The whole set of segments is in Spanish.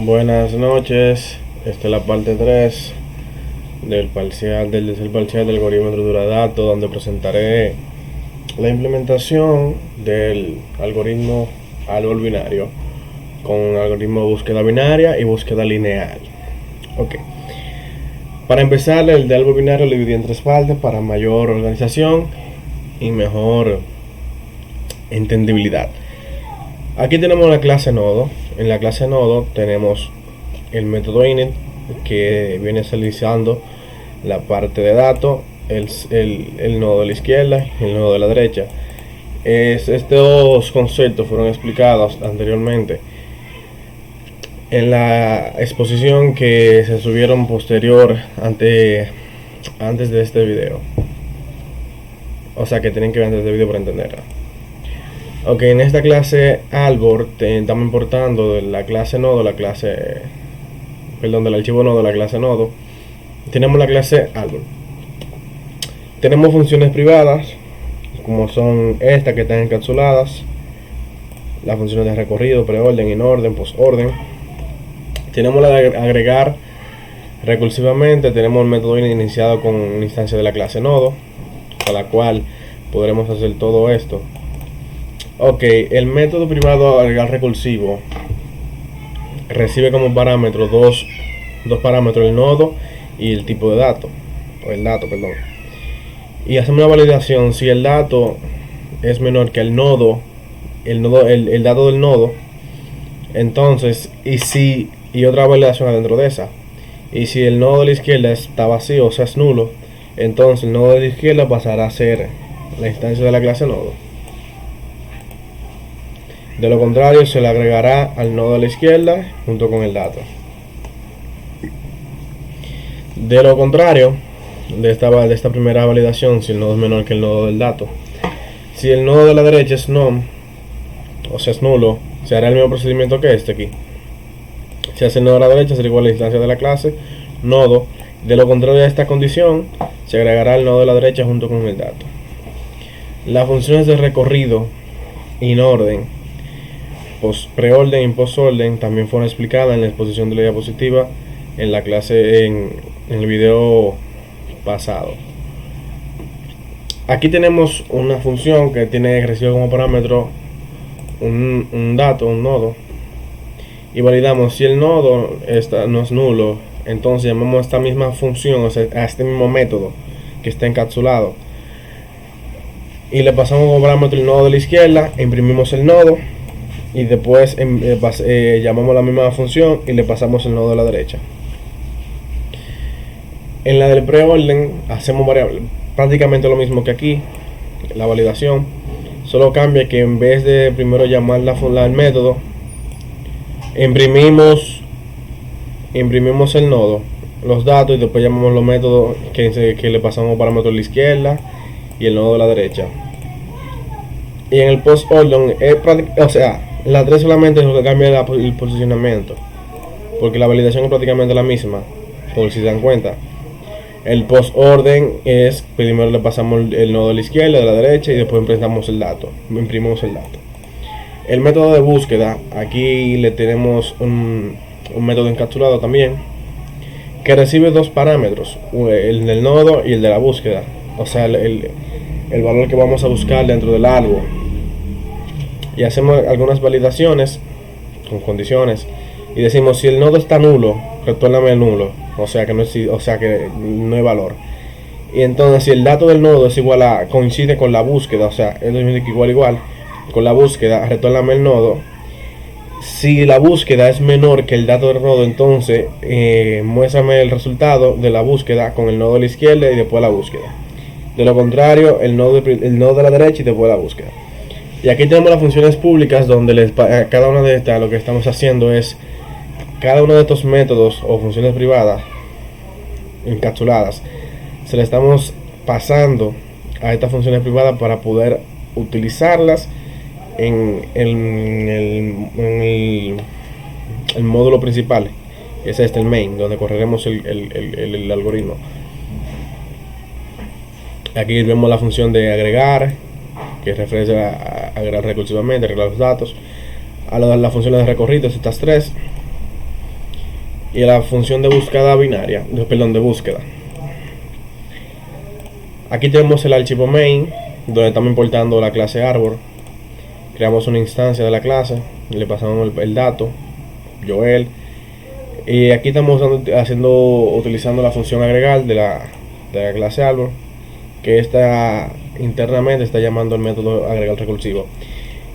Buenas noches, esta es la parte 3 del tercer parcial del algoritmo de estructura de datos, donde presentaré la implementación del algoritmo árbol binario con algoritmo de búsqueda binaria y búsqueda lineal. Ok, para empezar, el de árbol binario lo dividí en tres partes para mayor organización y mejor entendibilidad. Aquí tenemos la clase nodo. En la clase nodo tenemos el método init, que viene serializando la parte de datos, el nodo de la izquierda y el nodo de la derecha. Estos conceptos fueron explicados anteriormente en la exposición que se subieron posterior antes de este video. O sea que tienen que ver antes de este video para entenderla. Ok, en esta clase árbol estamos importando de la clase nodo, del archivo nodo, la clase nodo. Tenemos la clase árbol. Tenemos funciones privadas, como son estas que están encapsuladas, las funciones de recorrido, preorden, inorden, postorden. Tenemos la de agregar recursivamente. Tenemos el método iniciado con una instancia de la clase nodo, con la cual podremos hacer todo esto. Ok, el método privado agregar recursivo recibe como parámetro dos parámetros, el nodo y el tipo de dato, o el dato, perdón. Y hacemos una validación si el dato es menor que el dato del nodo. Entonces, y otra validación adentro de esa. Y si el nodo de la izquierda está vacío, o sea es nulo, entonces el nodo de la izquierda pasará a ser la instancia de la clase nodo. De lo contrario, se le agregará al nodo de la izquierda junto con el dato. De lo contrario, de esta primera validación, si el nodo es menor que el nodo del dato, si el nodo de la derecha es none, o sea es nulo, se hará el mismo procedimiento que este aquí. Si hace el nodo de la derecha, será igual a la instancia de la clase nodo. De lo contrario a esta condición, se agregará el nodo de la derecha junto con el dato. Las funciones de recorrido, inorden, preorden y postorden también fueron explicadas en la exposición de la diapositiva en la clase en el video pasado. Aquí tenemos una función que recibe como parámetro un dato, un nodo, y validamos si el nodo no es nulo. Entonces llamamos a esta misma función, o sea, a este mismo método que está encapsulado, y le pasamos como parámetro el nodo de la izquierda, imprimimos el nodo y después llamamos la misma función y le pasamos el nodo de la derecha. En la del preorden hacemos prácticamente lo mismo que aquí, la validación, solo cambia que en vez de primero llamar el método, imprimimos el nodo, los datos, y después llamamos los métodos que le pasamos parámetros a la izquierda y el nodo de la derecha. Y en el postorden, o sea, la 3 solamente es lo que cambia el posicionamiento, porque la validación es prácticamente la misma, por si se dan cuenta. El postorden es, primero le pasamos el nodo de la izquierda, de la derecha, y después imprimimos el dato. El método de búsqueda, aquí le tenemos un método encapsulado también, que recibe dos parámetros, el del nodo y el de la búsqueda, o sea, el valor que vamos a buscar dentro del árbol. Y hacemos algunas validaciones con condiciones y decimos: si el nodo está nulo, retórname el nulo, o sea que no hay valor. Y entonces, si el dato del nodo es coincide con la búsqueda, o sea, es igual con la búsqueda, retórname el nodo. Si la búsqueda es menor que el dato del nodo, entonces muéstrame el resultado de la búsqueda con el nodo de la izquierda y después la búsqueda. De lo contrario, el nodo de la derecha y después la búsqueda. Y aquí tenemos las funciones públicas, donde cada una de estas, lo que estamos haciendo es, cada uno de estos métodos o funciones privadas encapsuladas, se le estamos pasando a estas funciones privadas para poder utilizarlas en el módulo principal. Es el main, donde correremos el algoritmo. Aquí vemos la función de agregar, que refiere a agregar recursivamente, arreglar los datos. A las funciones de recorrido, estas tres. y a la función de búsqueda binaria, de búsqueda. Aquí tenemos el archivo main, donde estamos importando la clase árbol. Creamos una instancia de la clase, le pasamos el dato, Joel, y aquí estamos utilizando la función agregar de la clase árbol, que internamente está llamando el método agregar recursivo,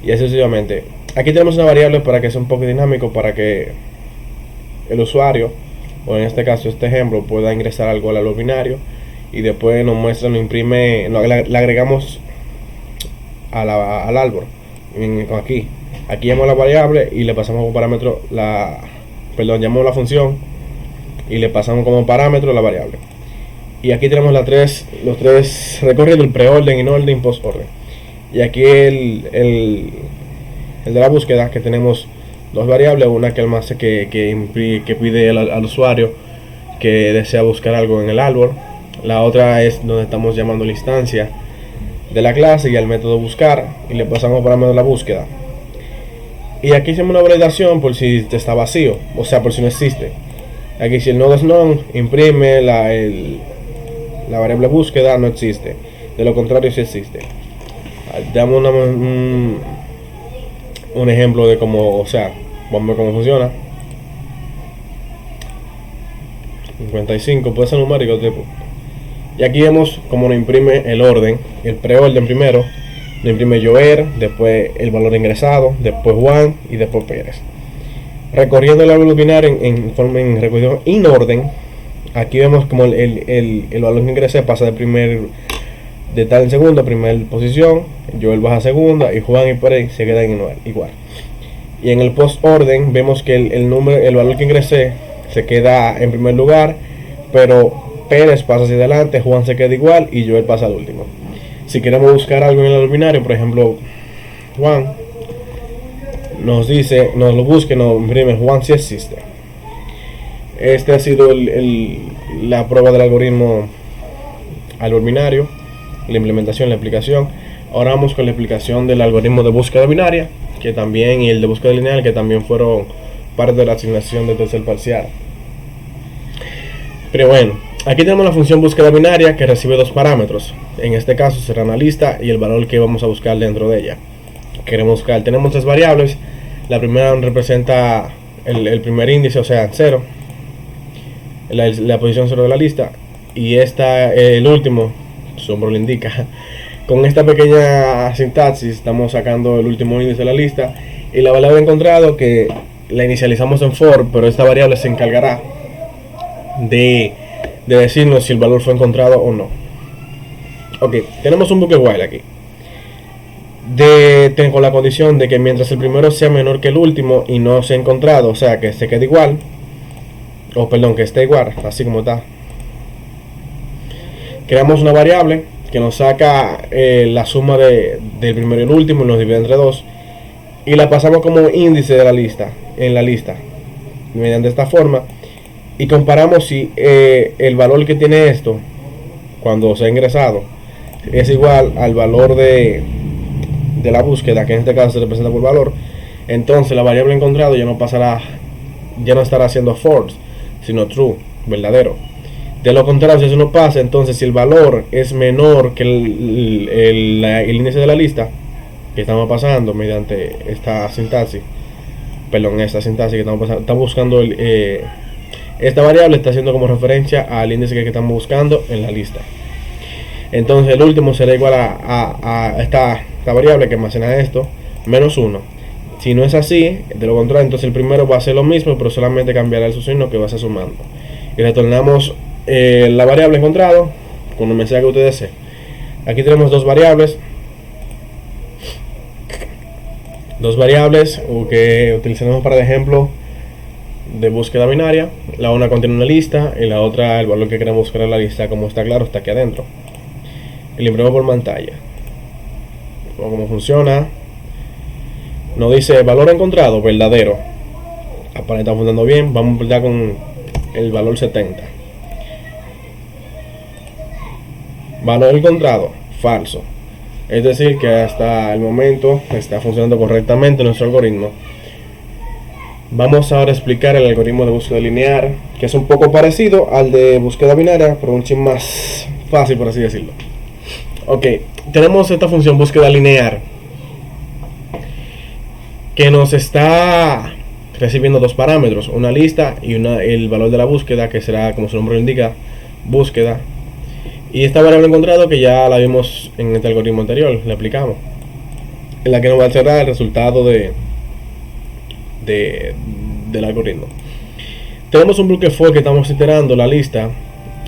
y así sucesivamente. Aquí tenemos una variable para que sea un poco dinámico, para que el usuario, o en este caso este ejemplo, pueda ingresar algo al árbol binario y después nos muestra, nos imprime, le agregamos al árbol. Aquí llamamos la variable y le pasamos como parámetro llamamos la función y le pasamos como parámetro la variable. Y aquí tenemos los tres recorridos: el preorden, inorden, postorden. Y aquí el de la búsqueda, que tenemos dos variables, una que pide al usuario que desea buscar algo en el árbol, la otra es donde estamos llamando la instancia de la clase y al método buscar, y le pasamos parámetro la búsqueda. Y aquí hacemos una validación por si está vacío, o sea, por si no existe. Aquí, si el nodo es none, imprime la variable búsqueda, no existe. De lo contrario, sí existe. Damos un ejemplo de cómo, vamos a ver cómo funciona. 55 puede ser numérico tipo. Y aquí vemos cómo nos imprime el orden, el preorden primero, nos imprime Joer, después el valor ingresado, después Juan y después Pérez. Recorriendo el árbol binario en recorrido in orden, aquí vemos como el valor que ingresé pasa de tal en segunda, primera posición, Joel baja a segunda y Juan y Pérez se quedan igual. Y en el post orden vemos que el valor que ingresé se queda en primer lugar, pero Pérez pasa hacia adelante, Juan se queda igual y Joel pasa al último. Si queremos buscar algo en el binario, por ejemplo, Juan, nos lo busque, nos imprime Juan si existe. Este ha sido la prueba del algoritmo árbol binario, la implementación, la aplicación. Ahora vamos con la explicación del algoritmo de búsqueda binaria, que también, y el de búsqueda lineal, que también fueron parte de la asignación de tercer parcial. Pero bueno, aquí tenemos la función búsqueda binaria, que recibe dos parámetros. En este caso será una lista y el valor que vamos a buscar dentro de ella. Tenemos tres variables. La primera representa el primer índice, o sea, 0, la posición 0 de la lista. Y el último, su nombre lo indica. Con esta pequeña sintaxis estamos sacando el último índice de la lista. Y la variable encontrado, que la inicializamos en for, pero esta variable se encargará de decirnos si el valor fue encontrado o no. Ok, tenemos un bucle while aquí, con la condición de que mientras el primero sea menor que el último y no sea encontrado, o sea, que se quede igual, que esté igual, así como está, creamos una variable que nos saca la suma del primero y el último y nos divide entre 2 y la pasamos como índice de la lista, en la lista, mediante esta forma. Y comparamos si el valor que tiene esto cuando se ha ingresado es igual al valor de la búsqueda, que en este caso se representa por valor. Entonces la variable encontrado ya no estará haciendo false, sino true, verdadero. De lo contrario, si eso no pasa, entonces si el valor es menor que el índice de la lista que estamos pasando mediante esta sintaxis que estamos pasando, está buscando esta variable está haciendo como referencia al índice que estamos buscando en la lista. Entonces el último será igual a esta variable que almacena esto, menos 1. Si no es así, de lo contrario, entonces el primero va a ser lo mismo, pero solamente cambiará el signo que va a ser sumando. Y retornamos la variable encontrado con el mensaje que usted desee. Aquí tenemos dos variables que utilizaremos para el ejemplo de búsqueda binaria. La una contiene una lista y la otra el valor que queremos buscar en la lista. Como está claro, está aquí adentro. Y lo imprimo por pantalla. Cómo funciona. Nos dice valor encontrado, verdadero. Aparentemente está funcionando bien. Vamos a empezar con el valor 70. Valor encontrado, falso. Es decir, que hasta el momento está funcionando correctamente nuestro algoritmo. Vamos ahora a explicar el algoritmo de búsqueda lineal, que es un poco parecido al de búsqueda binaria, pero un chin más fácil, por así decirlo. Ok, tenemos esta función búsqueda lineal que nos está recibiendo dos parámetros, una lista y el valor de la búsqueda, que será, como su nombre lo indica, búsqueda. Y esta variable encontrado, que ya la vimos en este algoritmo anterior, la aplicamos, en la que nos va a cerrar el resultado del algoritmo. Tenemos un bucle for que estamos iterando la lista,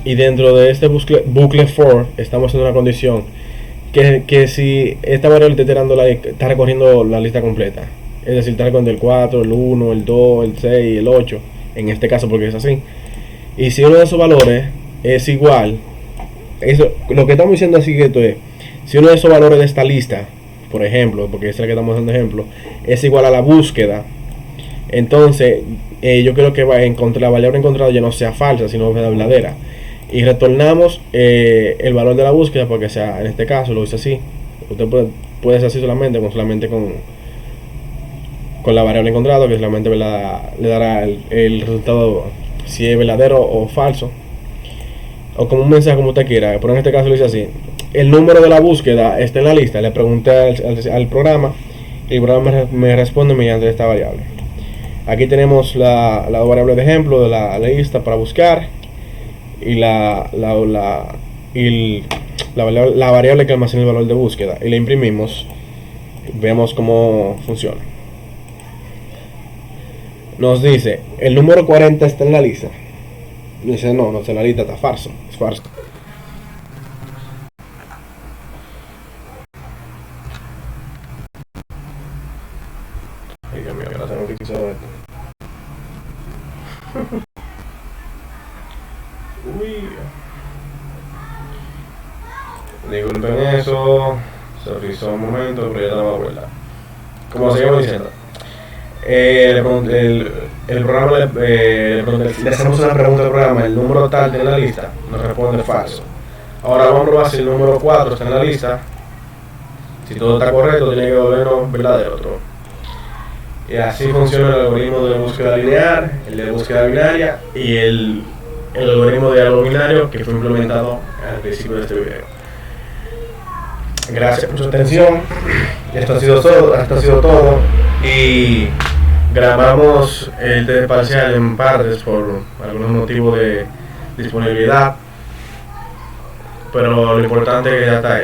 y dentro de este bucle for estamos haciendo una condición que si esta variable está recorriendo la lista completa, es decir, está recorriendo el 4, el 1, el 2, el 6, el 8, en este caso porque es así. Y si uno de esos valores es igual, lo que estamos diciendo así que esto es, si uno de esos valores de esta lista, por ejemplo, porque es el que estamos dando ejemplo, es igual a la búsqueda, entonces yo creo que la variable encontrada ya no sea falsa, sino verdadera. Y retornamos el valor de la búsqueda, porque sea, en este caso lo hice así. Usted puede hacer así solamente con la variable encontrada, que solamente le dará el resultado si es verdadero o falso, o como un mensaje, como usted quiera. Pero en este caso lo hice así: el número de la búsqueda está en la lista. Le pregunté al programa, y el programa me responde mediante esta variable. Aquí tenemos la variable de ejemplo de la lista para buscar, y la variable que almacena el valor de búsqueda, y la imprimimos. Vemos cómo funciona. Nos dice, el número 40 está en la lista. Dice, no está en la lista, está falso, es falso. Ay, Dios mío, que no tengo que quiso esto. Uy. Disculpen eso, se frizó un momento, pero ya estamos de vuelta. Como seguimos diciendo, el programa le hacemos una pregunta al programa: el número tal de la lista, nos responde falso. Ahora vamos a probar si el número 4 está en la lista. Si todo está correcto, tiene que devolvernos verdadero. Y así funciona el algoritmo de búsqueda lineal, el de búsqueda binaria y el algoritmo de diálogo binario que fue implementado al principio de este video. Gracias por su atención. Esto ha sido todo. Y grabamos el test parcial en partes por algunos motivos de disponibilidad, pero lo importante es que ya está hecho.